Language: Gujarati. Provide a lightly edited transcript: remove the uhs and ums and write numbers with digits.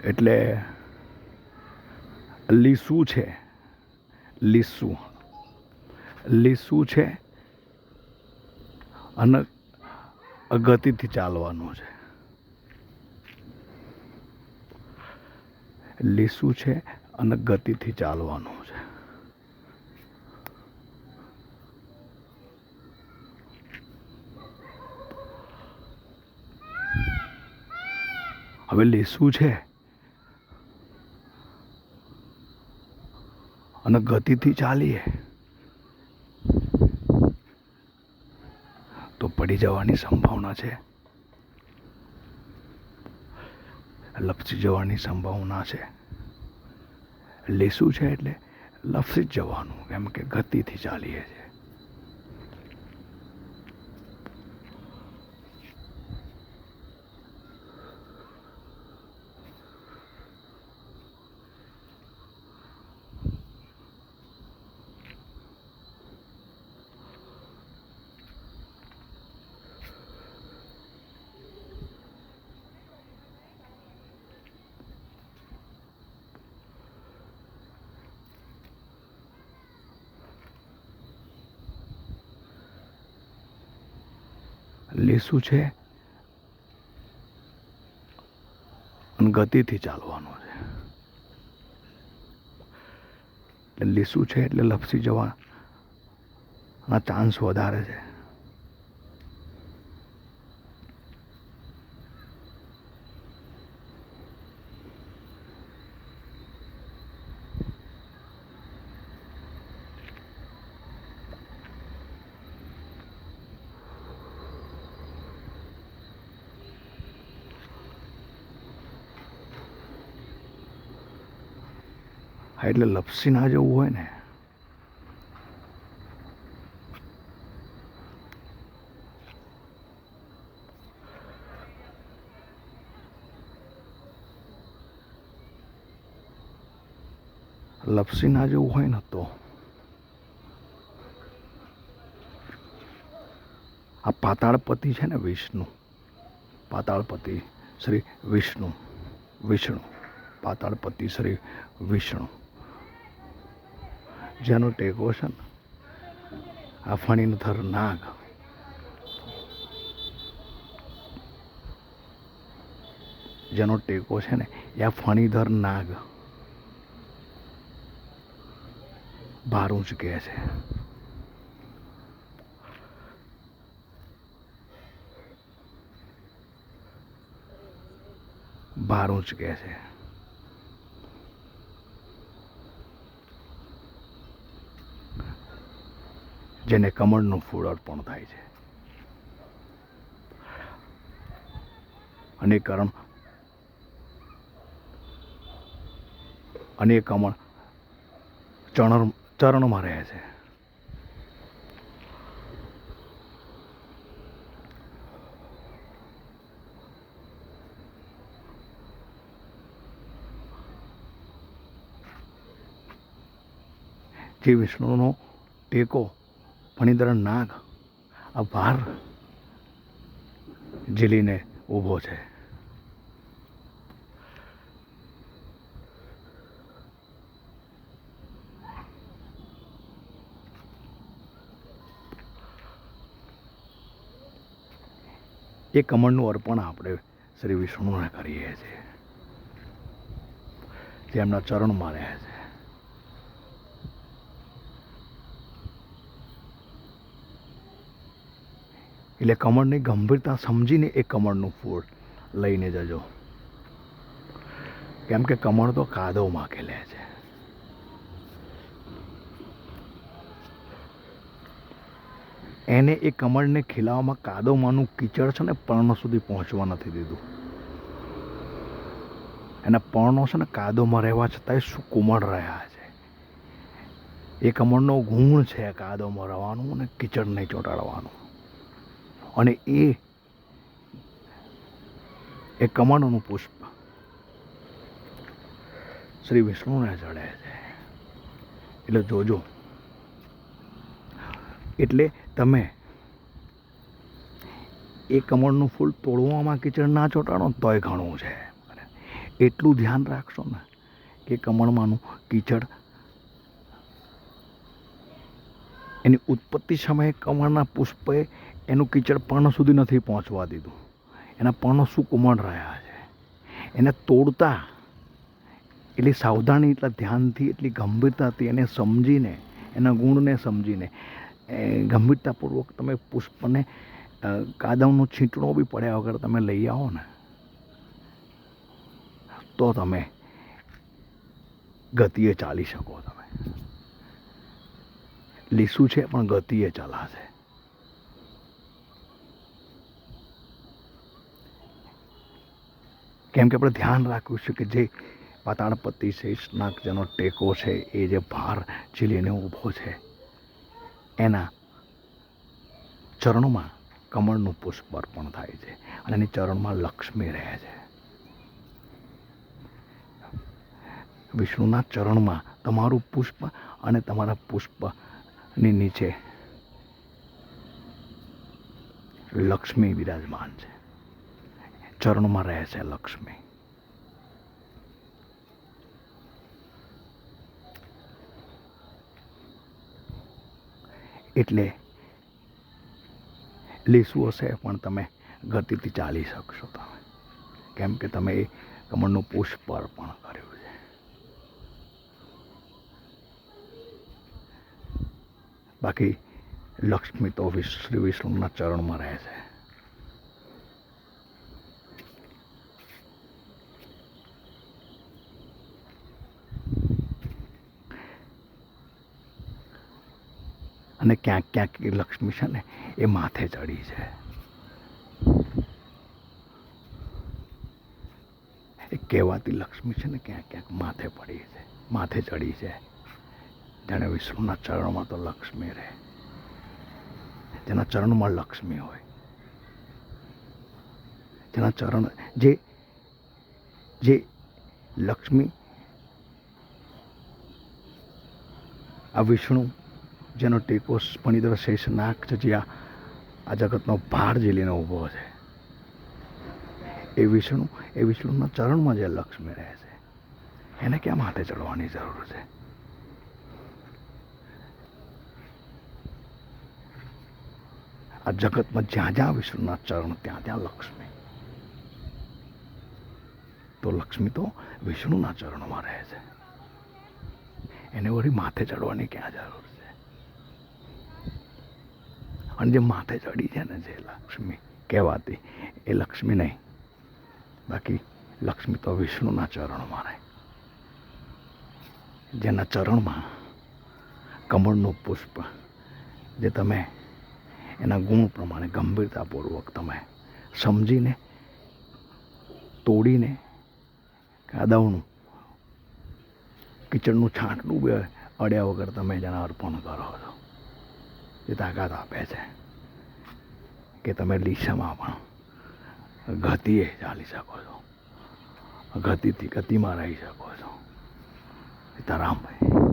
એટલે લીસું છે, લીસું લીસું છે અને ગતિથી ચાલવાનું છે. લીસું છે અને ગતિથી ચાલવાનું છે. હવે લીસું છે અને ગતિથી ચાલીએ તો પડી જવાની સંભાવના છે, લપસી જવાની સંભાવના છે. લીસું છે એટલે લપસી જ જવાનું, કેમ કે ગતિથી ચાલીએ છીએ. લીસું છે અને ગતિથી ચાલવાનું છે. એટલે લીસું છે એટલે લપસી જવાના ચાન્સ વધારે છે. એટલે લપસી ના જવું હોય ને લપસી ના જવું હોય ને તો આ પાતાળપતિ છે ને, વિષ્ણુ પાતાળપતિ શ્રી વિષ્ણુ પાતાળપતિ શ્રી વિષ્ણુ જેનો ટેકો છે ને આ ફણીધર નાગ, જેનો ટેકો છે ને એ ફણીધર નાગ ભારું જ કહે છે. ભારું જ કહે છે. જેને કમળનું ફૂલ અર્પણ થાય છે. અને કમળ ચરણમાં રહે છે. જે વિષ્ણુનો ટેકો ફણીધર નાગ આ ભાર ઝીલીને ઊભો છે. એ કમળનું અર્પણ આપણે શ્રી વિષ્ણુને કરીએ છીએ, જે એમના ચરણમાં રહે છે. એટલે કમળની ગંભીરતા સમજીને એ કમળનું ફૂલ લઈને જજો, કેમ કે કમળ તો કાદવમાં ખીલે છે. એને એ કમળને ખીલાવવામાં કાદવમાંનું કીચડ છે ને પર્ણ સુધી પહોંચવા નથી દીધું. એના પર્ણો છે ને કાદવમાં રહેવા છતાંય સુકોમળ રહ્યા છે. એ કમળનો ગુણ છે કાદવમાં રહેવાનું અને કીચડ નહીં ચોંટાડવાનું. અને એ કમળનું પુષ્પ શ્રી વિષ્ણુને ચડે છે. એટલે જોજો, એટલે તમે એ કમળનું ફૂલ તોડવામાં કીચડ ના ચોંટાડો તોય ઘણું છે. એટલું ધ્યાન રાખશો ને કે કમળમાંનું કીચડ એની ઉત્પત્તિ સમયે કમળના પુષ્પે એનું કીચડ પર્ણ સુધી નથી પહોંચવા દીધું. એના પર્ણો સુકોમળ રહ્યા છે. એને તોડતા એટલી સાવધાની, એટલા ધ્યાનથી, એટલી ગંભીરતાથી એને સમજીને, એના ગુણને સમજીને ગંભીરતાપૂર્વક તમે પુષ્પને કાદવનો છીંટણો બી પડ્યા વગર તમે લઈ આવો ને તો તમે ગતિએ ચાલી શકો. તમે લીસું છે પણ ગતિએ ચલાશે. કેમ કે આપણે ધ્યાન રાખ્યું છે કે જે પાતાળપતિ શેષનાગ જેનો ટેકો છે, એ જે ભાર ઝીલીને ઊભો છે, એના ચરણોમાં કમળનું પુષ્પ અર્પણ થાય છે અને એની ચરણમાં લક્ષ્મી રહે છે. વિષ્ણુના ચરણમાં તમારું પુષ્પ અને તમારા પુષ્પની નીચે લક્ષ્મી બિરાજમાન છે. ચરણમાં રહે છે લક્ષ્મી. એટલે લીસું હશે પણ તમે ગતિથી ચાલી શકશો. તમે કેમ કે તમે એ કમળનું પુષ્પ અર્પણ કર્યું છે. બાકી લક્ષ્મી તો શ્રી વિષ્ણુના ચરણમાં રહે છે. અને ક્યાંક ક્યાંક એ લક્ષ્મી છે ને એ માથે ચડી છે. એ કહેવાતી લક્ષ્મી છે ને ક્યાંક ક્યાંક માથે પડી છે, માથે ચડી છે. જાણે વિષ્ણુના ચરણમાં તો લક્ષ્મી રહે, જેના ચરણમાં લક્ષ્મી હોય, જેના ચરણ જે લક્ષ્મી આ વિષ્ણુ જેનો ટેકો ફણીધર શેષનાગ છે, જે આ જગતનો ભાર ઝીલીને ઊભો છે, એ વિષ્ણુના ચરણમાં જે લક્ષ્મી રહે છે, એને ક્યાં માથે ચડવાની જરૂર છે? આ જગતમાં જ્યાં જ્યાં વિષ્ણુના ચરણ ત્યાં ત્યાં લક્ષ્મી. તો લક્ષ્મી તો વિષ્ણુના ચરણમાં રહે છે, એને વળી માથે ચડવાની ક્યાં જરૂર છે? અને જે માથે ચડી છે ને, જે લક્ષ્મી કહેવાતી, એ લક્ષ્મી નહીં. બાકી લક્ષ્મી તો વિષ્ણુના ચરણમાં રહે, જેના ચરણમાં કમળનું પુષ્પ, જે તમે એના ગુણ પ્રમાણે ગંભીરતાપૂર્વક તમે સમજીને, તોડીને, કાદવનું કિચડનું છાંટલું બી અડ્યા વગર તમે જેને અર્પણ કરો છો, એ તાકાત આપે છે કે તમે લીસામાં પણ ગતિએ ચાલી શકો છો, ગતિથી ગતિમાં રહી શકો છો. સીતારામભાઈ.